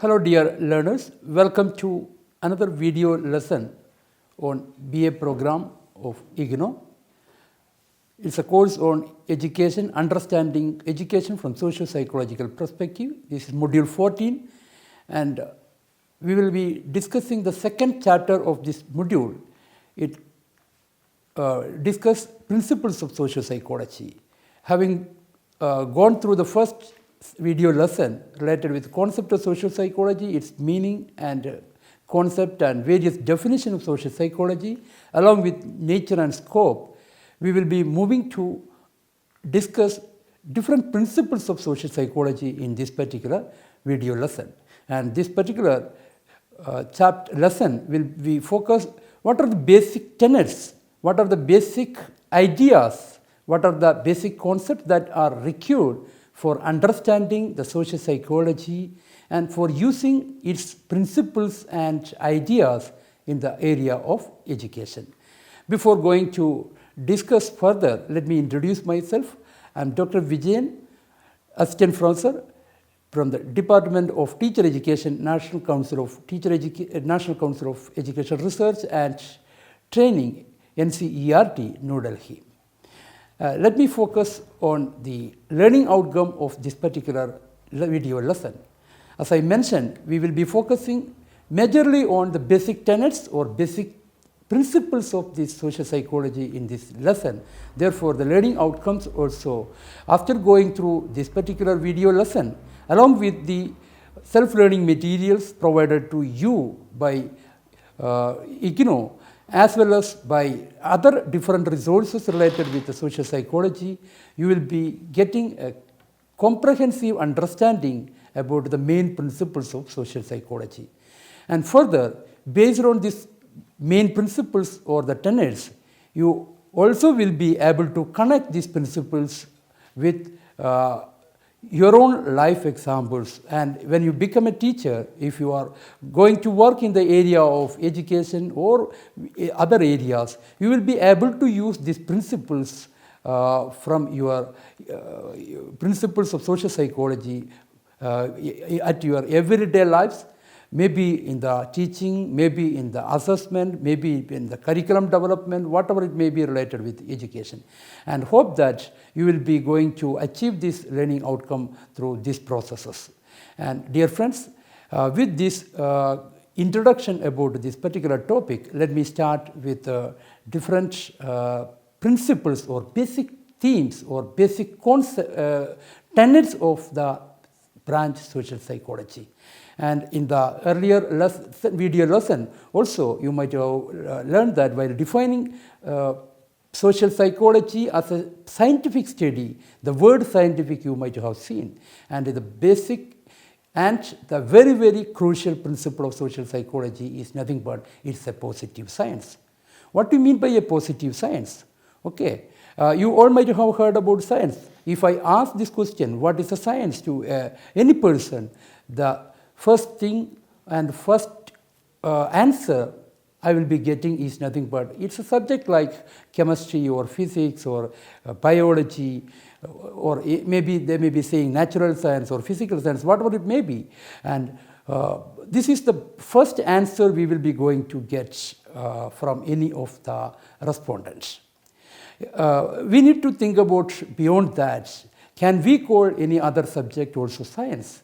Hello dear learners, welcome to another video lesson on BA program of IGNOU. It's a course on education, understanding education from socio-psychological perspective. This is module 14 and we will be discussing the second chapter of this module. It discusses principles of socio-psychology. Having gone through the first video lesson related with concept of social psychology, its meaning and concept and various definitions of social psychology, along with nature and scope, we will be moving to discuss different principles of social psychology in this particular video lesson. And this particular chapter lesson will be focused what are the basic tenets, what are the basic ideas, what are the basic concepts that are required for understanding the social psychology and for using its principles and ideas in the area of education. Before going to discuss further, let me introduce myself. I am Dr. Vijayan, Assistant Professor from the Department of Teacher Education, National Council of Education Research and Training, NCERT, New Delhi. Let me focus on the learning outcome of this particular video lesson. As I mentioned, we will be focusing majorly on the basic tenets or basic principles of this social psychology in this lesson. Therefore, the learning outcomes also, after going through this particular video lesson, along with the self-learning materials provided to you by IGNOU, as well as by other different resources related with the social psychology, you will be getting a comprehensive understanding about the main principles of social psychology. And further, based on these main principles or the tenets, you also will be able to connect these principles with your own life examples. And when you become a teacher, if you are going to work in the area of education or other areas, you will be able to use these principles from your principles of social psychology at your everyday lives, maybe in the teaching, maybe in the assessment, maybe in the curriculum development, whatever it may be related with education. And hope that you will be going to achieve this learning outcome through these processes. And dear friends, with this introduction about this particular topic, let me start with different principles or basic themes or basic tenets of the branch social psychology. And in the earlier video lesson also you might have learned that while defining social psychology as a scientific study, the word scientific you might have seen, and the basic and the very, very crucial principle of social psychology is nothing but it's a positive science. What do you mean by a positive science? Okay, you all might have heard about science. If I ask this question, what is a science to any person, the first thing and first answer I will be getting is nothing but it's a subject like chemistry or physics or biology, or maybe they may be saying natural science or physical science, whatever it may be. And this is the first answer we will be going to get from any of the respondents. We need to think about beyond that. Can we call any other subject also science?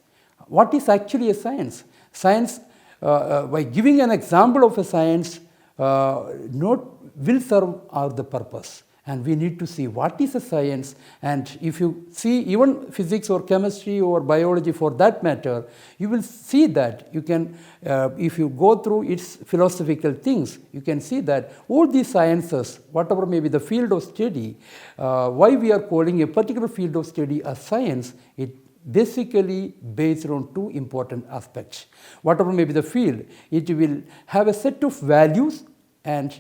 What is actually a science? Science, by giving an example of a science, will serve our the purpose. And we need to see what is a science. And if you see even physics or chemistry or biology for that matter, you will see that you can, if you go through its philosophical things, you can see that all these sciences, whatever may be the field of study, why we are calling a particular field of study as science, it basically based on two important aspects. Whatever may be the field, it will have a set of values and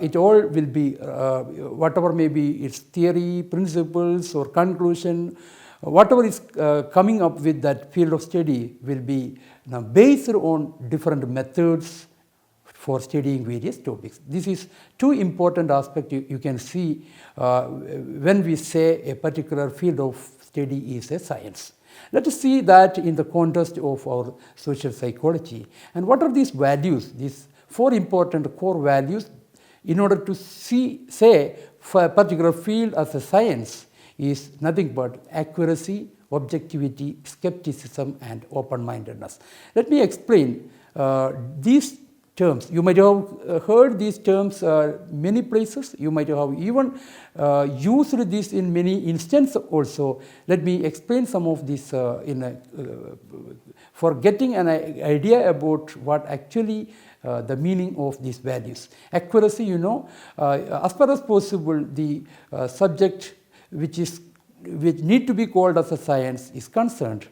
it all will be, whatever may be its theory, principles or conclusion, whatever is coming up with that field of study will be now based on different methods for studying various topics. This is two important aspects you can see when we say a particular field of study is a science. Let us see that in the context of our social psychology. And what are these values, these 4 important core values in order to say for a particular field as a science is nothing but accuracy, objectivity, skepticism, and open-mindedness. Let me explain these terms. You might have heard these terms many places. You might have even used this in many instances also. Let me explain some of this for getting an idea about what actually the meaning of these values. Accuracy, as far as possible, the subject which need to be called as a science is concerned.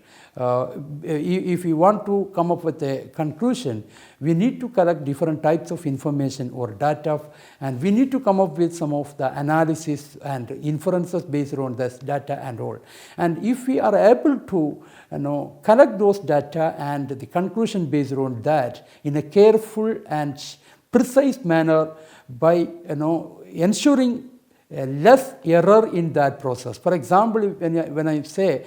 If we want to come up with a conclusion, we need to collect different types of information or data, and we need to come up with some of the analysis and inferences based on this data and all. And if we are able to collect those data and the conclusion based on that in a careful and precise manner by ensuring less error in that process. For example, when I say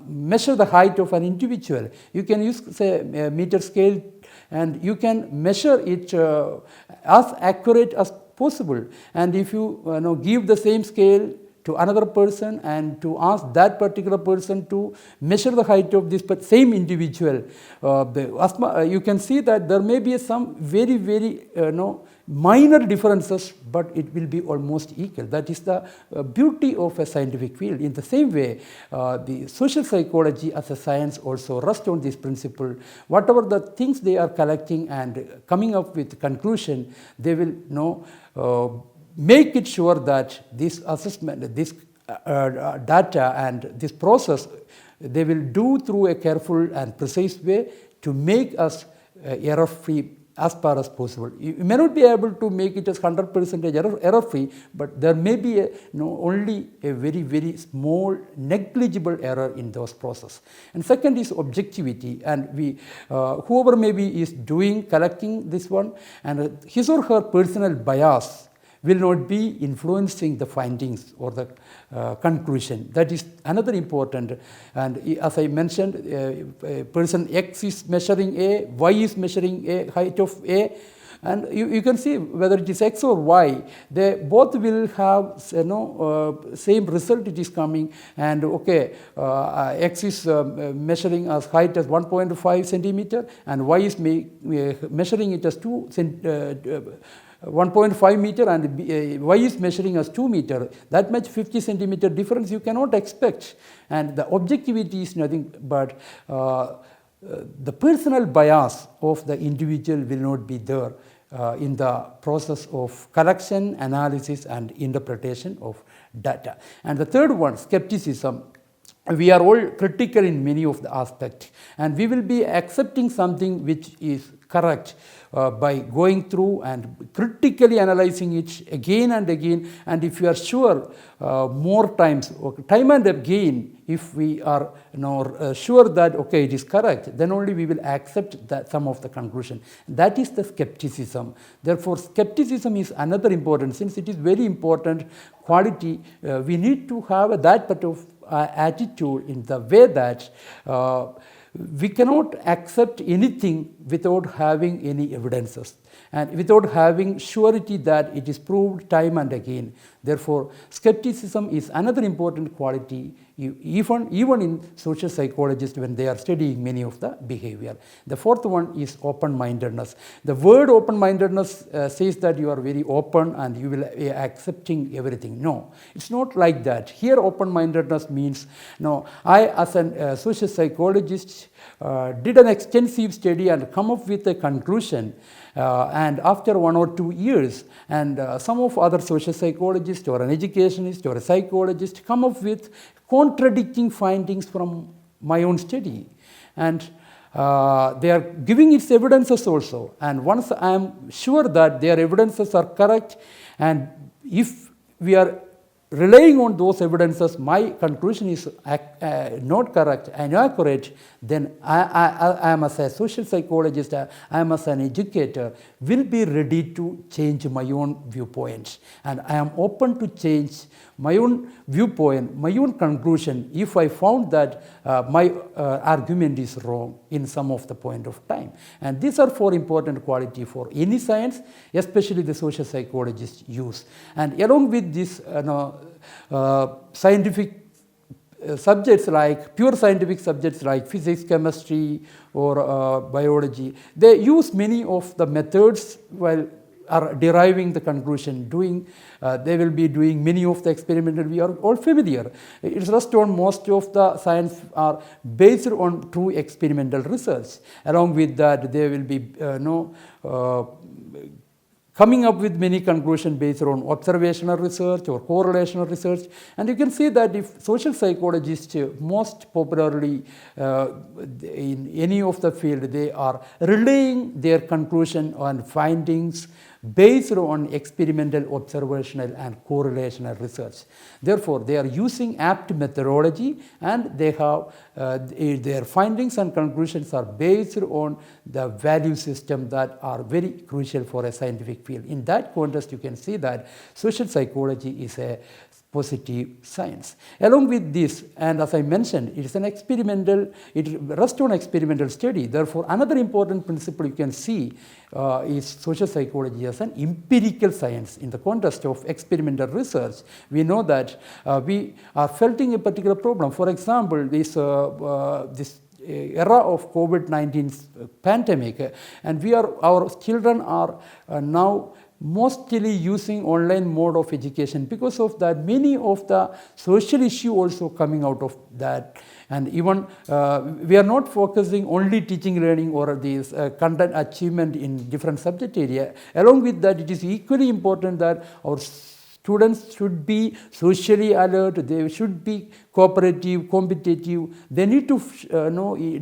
measure the height of an individual, you can use, say, a meter scale, and you can measure it as accurate as possible. And if you give the same scale to another person and to ask that particular person to measure the height of this same individual, you can see that there may be some very, very minor differences, but it will be almost equal. That is the beauty of a scientific field. In the same way, the social psychology as a science also rests on this principle. Whatever the things they are collecting and coming up with conclusion, they will make it sure that this assessment, this data and this process, they will do through a careful and precise way to make us error-free as far as possible. You may not be able to make it as 100% error-free, but there may be only a very, very small negligible error in those processes. And second is objectivity, and whoever maybe is collecting this one, and his or her personal bias will not be influencing the findings or the conclusion. That is another important. And as I mentioned, person X is measuring A, Y is measuring A, height of A, and you can see whether it is X or Y, they both will have same result it is coming. And okay, X is measuring as height as 1.5 centimeter, and Y is measuring it as 1.5 meter, and Y is measuring as 2 meter. That much 50 centimeter difference you cannot expect. And the objectivity is nothing but the personal bias of the individual will not be there in the process of collection, analysis, and interpretation of data. And the third one, skepticism. We are all critical in many of the aspects, and we will be accepting something which is correct by going through and critically analyzing it again and again. And if you are sure more times, time and again, if we are sure that okay, it is correct, then only we will accept that some of the conclusion. That is the skepticism. Therefore, skepticism is another important, since it is very important quality. We need to have that part of attitude in the way that we cannot accept anything without having any evidences and without having surety that it is proved time and again. Therefore, skepticism is another important quality even in social psychologists when they are studying many of the behavior. The fourth one is open-mindedness. The word open-mindedness says that you are very open and you will be accepting everything. No, it's not like that. Here open-mindedness means, I as a social psychologist did an extensive study and come up with a conclusion, and after 1 or 2 years, and some of other social psychologists or an educationist or a psychologist come up with contradicting findings from my own study, and they are giving its evidences also. And once I am sure that their evidences are correct, and if we are relying on those evidences, my conclusion is not correct, inaccurate, then I am as a social psychologist, I am as an educator, will be ready to change my own viewpoints. And I am open to change my own viewpoint, my own conclusion, if I found that my argument is wrong in some of the point of time. And these are four important qualities for any science, especially the social psychologists use. And along with this, scientific subjects like pure scientific subjects like physics, chemistry, or biology, they use many of the methods while are deriving the conclusion, they will be doing many of the experimental, we are all familiar. It's just on most of the science are based on true experimental research. Along with that, they will be coming up with many conclusions based on observational research or correlational research. And you can see that if social psychologists most popularly in any of the field, they are relaying their conclusion on findings based on experimental, observational and correlational research. Therefore, they are using apt methodology, and they have their findings and conclusions are based on the value system that are very crucial for a scientific field. In that context, you can see that social psychology is a positive science. Along with this, and as I mentioned, it is an experimental, it rests on experimental study. Therefore, another important principle you can see is social psychology as an empirical science. In the context of experimental research, we know that we are felting a particular problem. For example, this era of COVID-19 pandemic, and our children are now mostly using online mode of education. Because of that, many of the social issue also coming out of that. And even we are not focusing only teaching, learning, or this content achievement in different subject area. Along with that, it is equally important that our students should be socially alert, they should be cooperative, competitive, they need to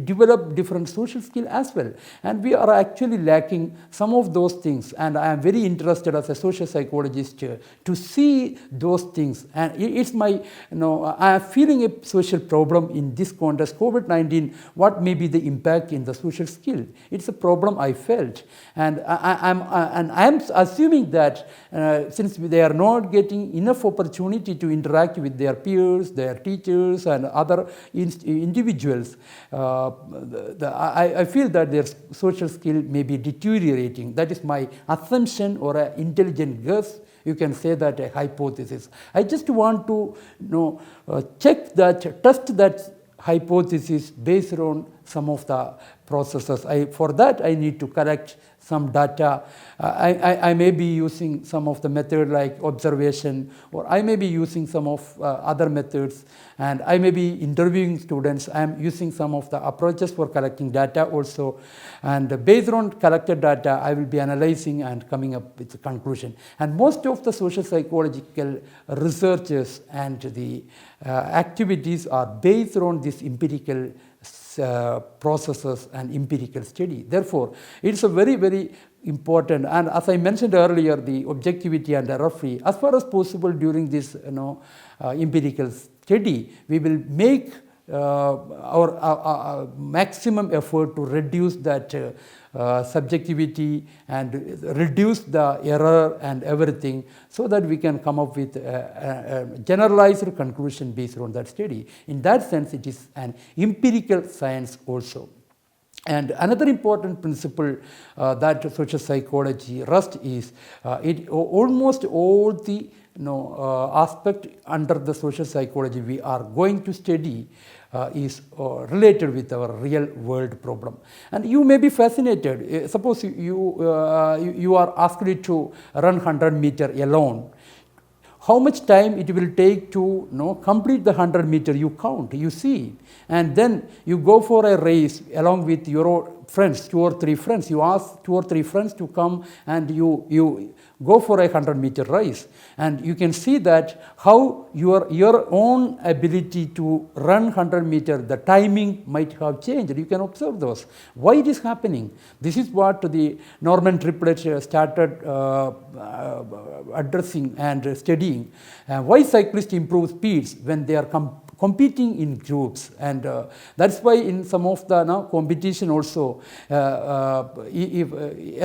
develop different social skills as well. And we are actually lacking some of those things, and I am very interested as a social psychologist to see those things. And it's my, I am feeling a social problem in this context, COVID-19, what may be the impact in the social skill. It's a problem I felt. And I am assuming that since they are not getting enough opportunity to interact with their peers, their teachers, and other individuals, I feel that their social skill may be deteriorating. That is my assumption or an intelligent guess. You can say that a hypothesis. I just want to check that, test that hypothesis based on some of the processes. For that, I need to collect some data. I may be using some of the method like observation, or I may be using some of other methods, and I may be interviewing students. I am using some of the approaches for collecting data also, and based on collected data, I will be analyzing and coming up with a conclusion. And most of the social psychological researches and the activities are based on this empirical processes and empirical study. Therefore, it's a very, very important, and as I mentioned earlier, the objectivity and error-free, as far as possible during this empirical study, we will make our maximum effort to reduce that subjectivity and reduce the error and everything, so that we can come up with a generalized conclusion based on that study. In that sense, it is an empirical science also. And another important principle that social psychology rests is almost all the aspect under the social psychology we are going to study is related with our real world problem. And you may be fascinated. Suppose you are asked to run 100 meters alone. How much time it will take to complete the 100 meters, you count, you see. And then you go for a race along with your friends, 2 or 3 friends, you ask 2 or 3 friends to come and you go for a 100-meter race, and you can see that how your own ability to run 100 meter, the timing might have changed. You can observe those. Why it is happening? This is what the Norman Triplett started addressing and studying. Why cyclists improve speeds when they are competing in groups, and that's why in some of the competition also,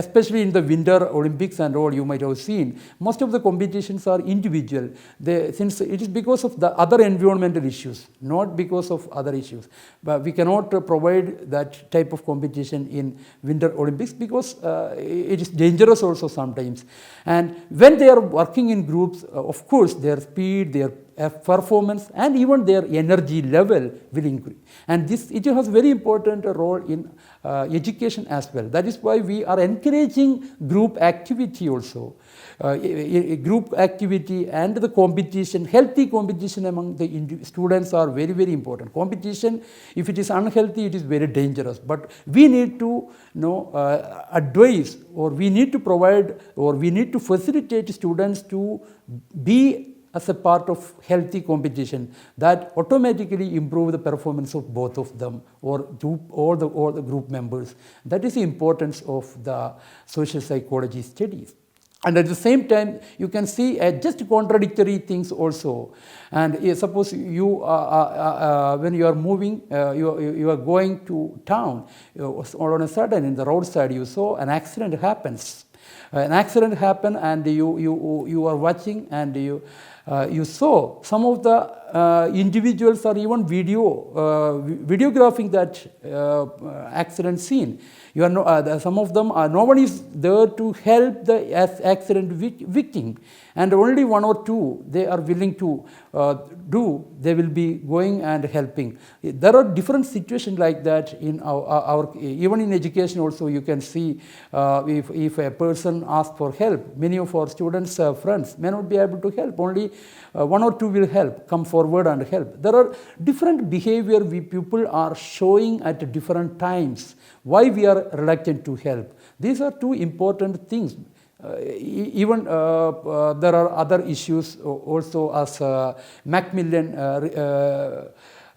especially in the Winter Olympics and all, you might have seen most of the competitions are individual. Since it is because of the other environmental issues, not because of other issues. But we cannot provide that type of competition in Winter Olympics because it is dangerous also sometimes. And when they are working in groups, of course their speed, their performance and even their energy level will increase, and it has very important role in education as well. That is why we are encouraging group activity also. Group activity and the competition, healthy competition among the students are very, very important. Competition, if it is unhealthy, it is very dangerous. But we need to advise, or we need to provide, or we need to facilitate students to be as a part of healthy competition that automatically improve the performance of both of them, or all the group members. That is the importance of the social psychology studies. And at the same time, you can see just contradictory things also. And suppose you when you are moving, you are going to town, all on a sudden in the roadside you saw an accident happens. An accident happened, and you are watching, and you saw some of the individuals are even videographing that accident scene. Some of them are, no one is there to help the accident victim, and only 1 or 2 they are willing to they will be going and helping. There are different situations like that in our even in education also. You can see if a person asks for help, many of our students friends may not be able to help, only 1 or 2 will help, come forward and help. There are different behavior people are showing at different times. Why we are reluctant to help? These are 2 important things. Even there are other issues also, as Macmillan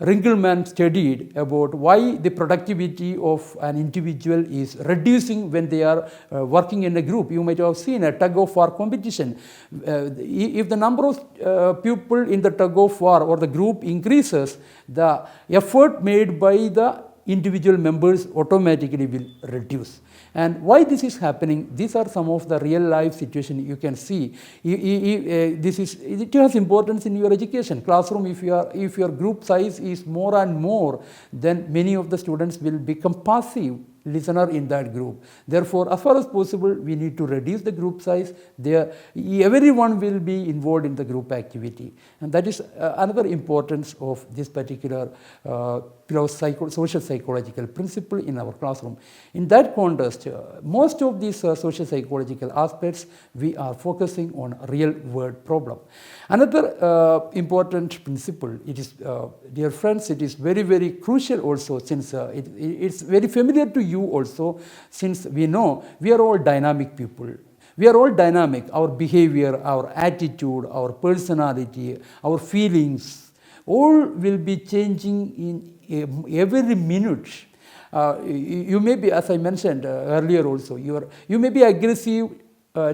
Ringelmann studied about why the productivity of an individual is reducing when they are working in a group. You might have seen a tug-of-war competition. If the number of people in the tug-of-war or the group increases, the effort made by the individual members automatically will reduce. And why this is happening? These are some of the real life situations you can see. It has importance in your education classroom. If your group size is more and more, then many of the students will become passive listener in that group. Therefore, as far as possible, we need to reduce the group size. Everyone will be involved in the group activity, and that is another importance of this particular social psychological principle in our classroom. In that context, most of these social psychological aspects, we are focusing on real world problem. Another important principle, it is, dear friends, it is very, very crucial also, since it's very familiar to you also, since we know we are all dynamic people. We are all dynamic. Our behavior, our attitude, our personality, our feelings, all will be changing in every minute. You may be, as I mentioned earlier also, you may be aggressive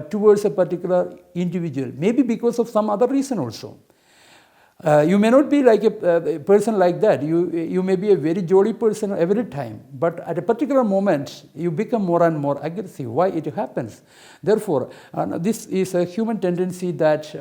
towards a particular individual, maybe because of some other reason also. You may not be like a person like that. You may be a very jolly person every time, but at a particular moment you become more and more aggressive. Why it happens? Therefore, this is a human tendency that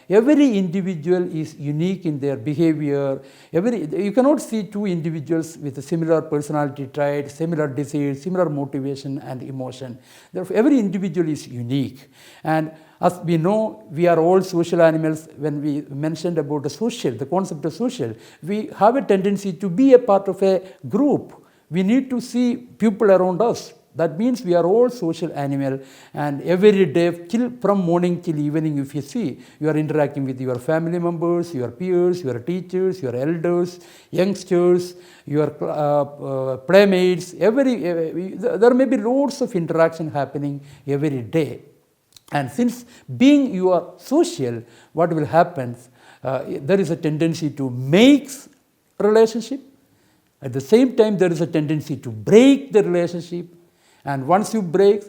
every individual is unique in their behavior. You cannot see 2 individuals with a similar personality trait, similar disease, similar motivation and emotion. Therefore, every individual is unique. And as we know, we are all social animals. When we mentioned about the concept of social, we have a tendency to be a part of a group. We need to see people around us. That means we are all social animal, and every day from morning till evening, if you see, you are interacting with your family members, your peers, your teachers, your elders, youngsters, your playmates. There may be loads of interaction happening every day. And since being you are social, what will happen? There is a tendency to make relationship. At the same time, there is a tendency to break the relationship. And once you break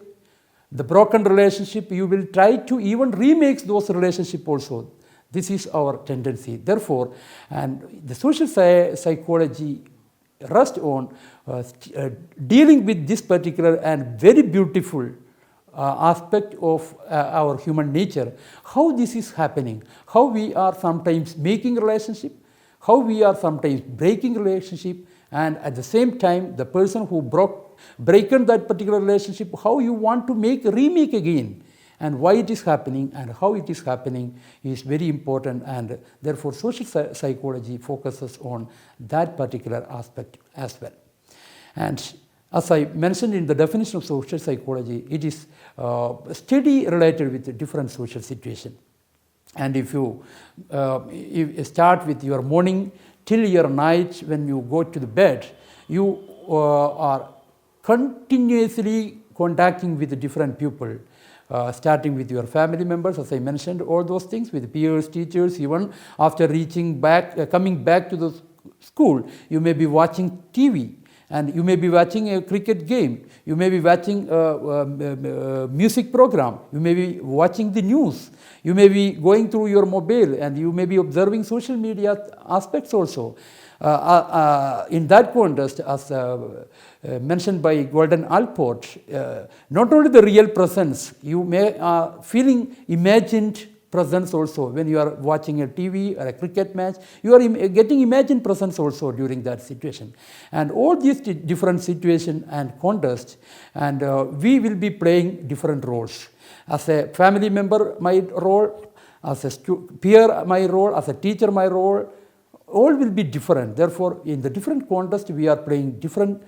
the broken relationship, you will try to even remake those relationships also. This is our tendency. Therefore, and the social psychology rests on dealing with this particular and very beautiful aspect of our human nature, how this is happening, how we are sometimes making relationship, how we are sometimes breaking relationship, and at the same time the person who broken that particular relationship, how you want to remake again, and why it is happening and how it is happening is very important, and therefore social psychology focuses on that particular aspect as well. And as I mentioned in the definition of social psychology, it is study related with different social situations. And if you start with your morning till your night, when you go to the bed, you are continuously contacting with different people, starting with your family members, as I mentioned, all those things, with peers, teachers. Even after coming back to the school, you may be watching TV. And you may be watching a cricket game, you may be watching a music program, you may be watching the news, you may be going through your mobile, and you may be observing social media aspects also. In that context, as mentioned by Golden Alport, not only the real presence, you may feeling imagined presence also. When you are watching a TV or a cricket match, you are getting imagined presence also during that situation. And all these different situations and contexts, and we will be playing different roles. As a family member, my role; as a peer, my role; as a teacher, my role. All will be different. Therefore, in the different context, we are playing different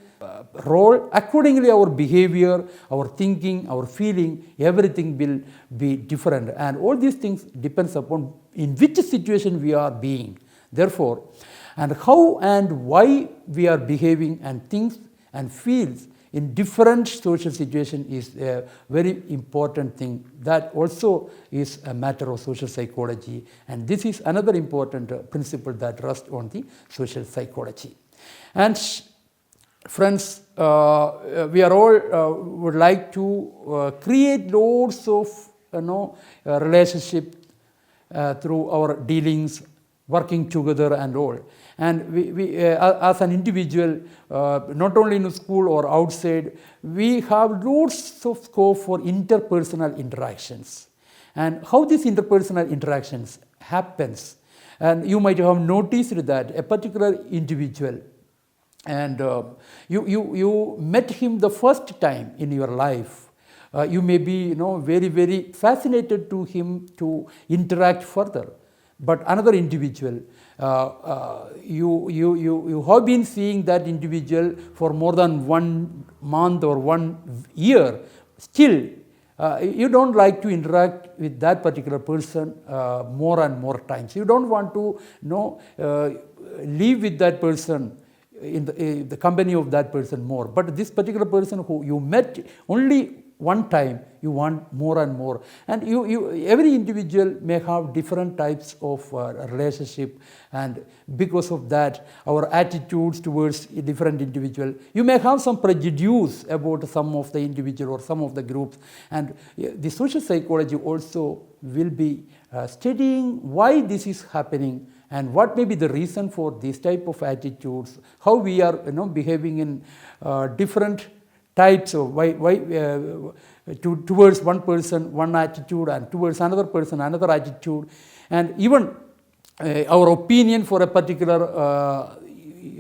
role. Accordingly, our behavior, our thinking, our feeling, everything will be different. And all these things depends upon in which situation we are being. Therefore, and how and why we are behaving and thinks and feels in different social situations is a very important thing. That also is a matter of social psychology, and this is another important principle that rests on the social psychology. And friends, we are all would like to create loads of relationship through our dealings, working together and all. And we as an individual, not only in school or outside, we have lots of scope for interpersonal interactions. And how these interpersonal interactions happens, and you might have noticed that a particular individual, and you met him the first time in your life. You may be very, very fascinated to him to interact further. But another individual, you have been seeing that individual for more than 1 month or 1 year. Still, you don't like to interact with that particular person more and more times. You don't want to live with that person in the company of that person more. But this particular person who you met only one time, you want more and more. And every individual may have different types of relationship, and because of that, our attitudes towards a different individual, you may have some prejudice about some of the individual or some of the groups. And the social psychology also will be studying why this is happening and what may be the reason for this type of attitudes, how we are behaving in different types of towards one person one attitude, and towards another person another attitude, and even our opinion for a particular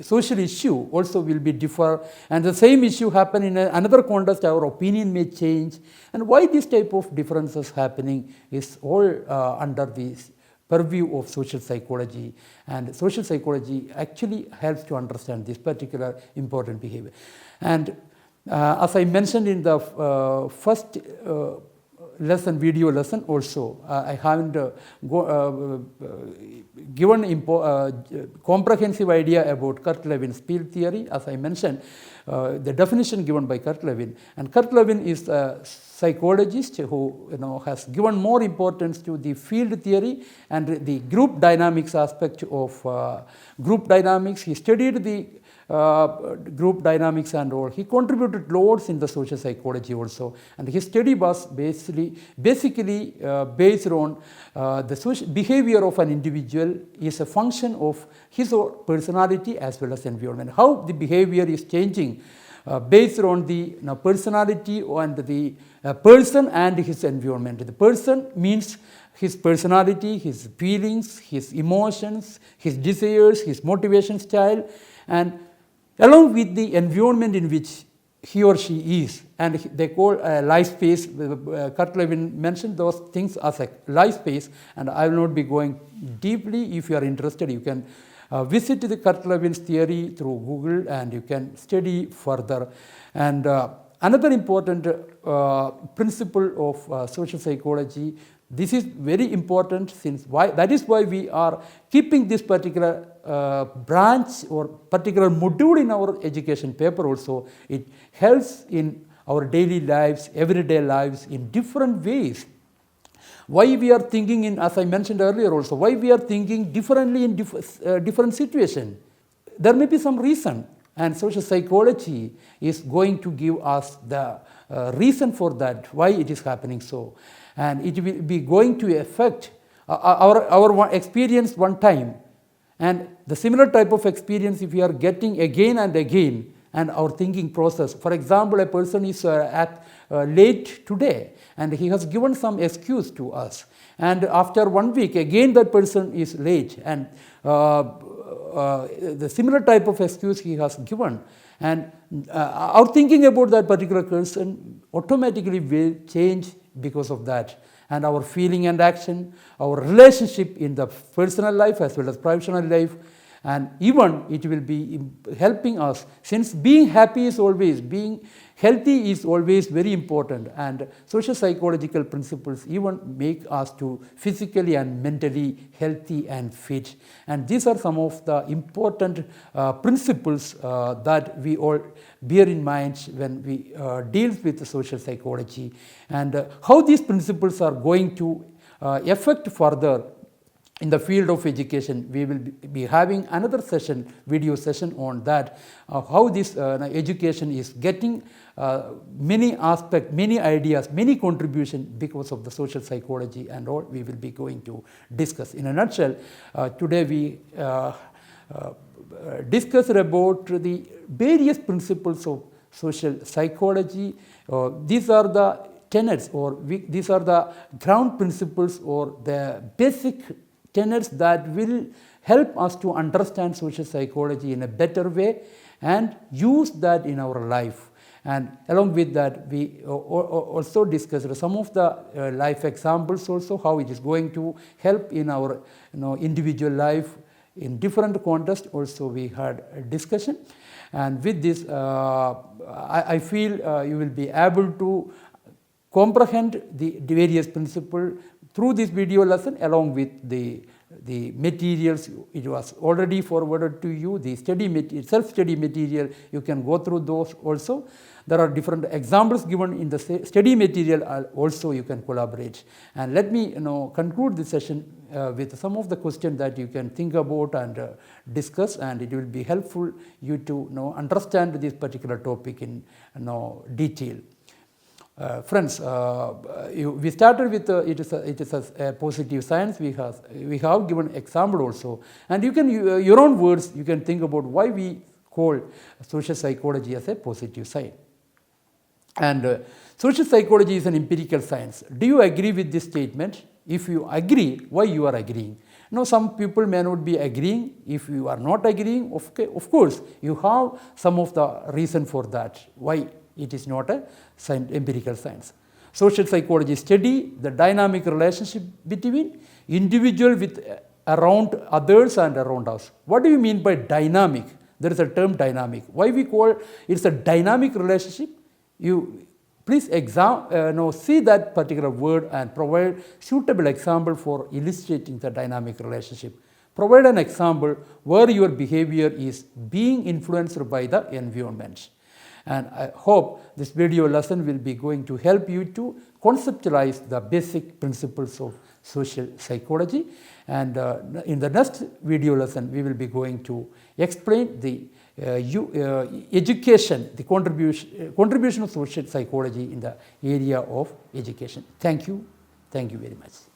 social issue also will be differ, and the same issue happen in another context, our opinion may change. And why this type of differences happening is all under this purview of social psychology, and social psychology actually helps to understand this particular important behavior. And As I mentioned in the first lesson, video lesson also, I haven't given comprehensive idea about Kurt Levin's field theory. As I mentioned, the definition given by Kurt Lewin, and Kurt Lewin is a psychologist who has given more importance to the field theory and the group dynamics aspect of group dynamics. He studied the group dynamics and all. He contributed loads in the social psychology also, and his study was basically based on the social behavior of an individual is a function of his personality as well as environment. How the behavior is changing based on the personality and the person and his environment. The person means his personality, his feelings, his emotions, his desires, his motivation style, and along with the environment in which he or she is, and they call life space. Kurt Lewin mentioned those things as a life space, and I will not be going deeply. If you are interested, you can visit the Kurt Lewin's theory through Google and you can study further. And another important principle of social psychology, this is very important that is why we are keeping this particular branch or particular module in our education paper also. It helps in our daily lives, everyday lives in different ways. Why we are thinking in, as I mentioned earlier also, why we are thinking differently in different situations. There may be some reason, and social psychology is going to give us the reason for that, why it is happening so. And it will be going to affect our experience one time, and the similar type of experience if we are getting again and again, and our thinking process. For example, a person is late today and he has given some excuse to us, and after 1 week again that person is late, and the similar type of excuse he has given, and our thinking about that particular person automatically will change because of that, and our feeling and action, our relationship in the personal life as well as professional life, and even it will be helping us, since being happy is always, being healthy is always very important, and social psychological principles even make us to physically and mentally healthy and fit. And these are some of the important principles that we all bear in mind when we deal with social psychology, and how these principles are going to affect further in the field of education. We will be having another session, video session on that, how this education is getting many aspects, many ideas, many contributions because of the social psychology and all we will be going to discuss. In a nutshell, today we discussed about the various principles of social psychology. These are the tenets, or these are the ground principles or the basic tenets that will help us to understand social psychology in a better way and use that in our life. And along with that, we also discussed some of the life examples also, how it is going to help in our individual life in different contexts. Also we had a discussion, and with this I feel you will be able to comprehend the various principles through this video lesson, along with the materials. It was already forwarded to you, the self-study material. You can go through those also. There are different examples given in the study material also. You can collaborate. And let me conclude this session with some of the questions that you can think about and discuss, and it will be helpful you to understand this particular topic in detail. Friends, we started with it is a positive science. We have given example also, and you can your own words you can think about why we call social psychology as a positive science. And social psychology is an empirical science. Do you agree with this statement? If you agree, why you are agreeing? Some people may not be agreeing. If you are not agreeing, of course you have some of the reason for that. Why it is not a empirical science. Social psychology study the dynamic relationship between individual with around others and around us. What do you mean by dynamic? there is a term dynamic. Why we call it's a dynamic relationship? You please see that particular word and provide suitable example for illustrating the dynamic relationship. Provide an example where your behavior is being influenced by the environment. And I hope this video lesson will be going to help you to conceptualize the basic principles of social psychology. And in the next video lesson, we will be going to explain the education, the contribution of social psychology in the area of education. Thank you. Thank you very much.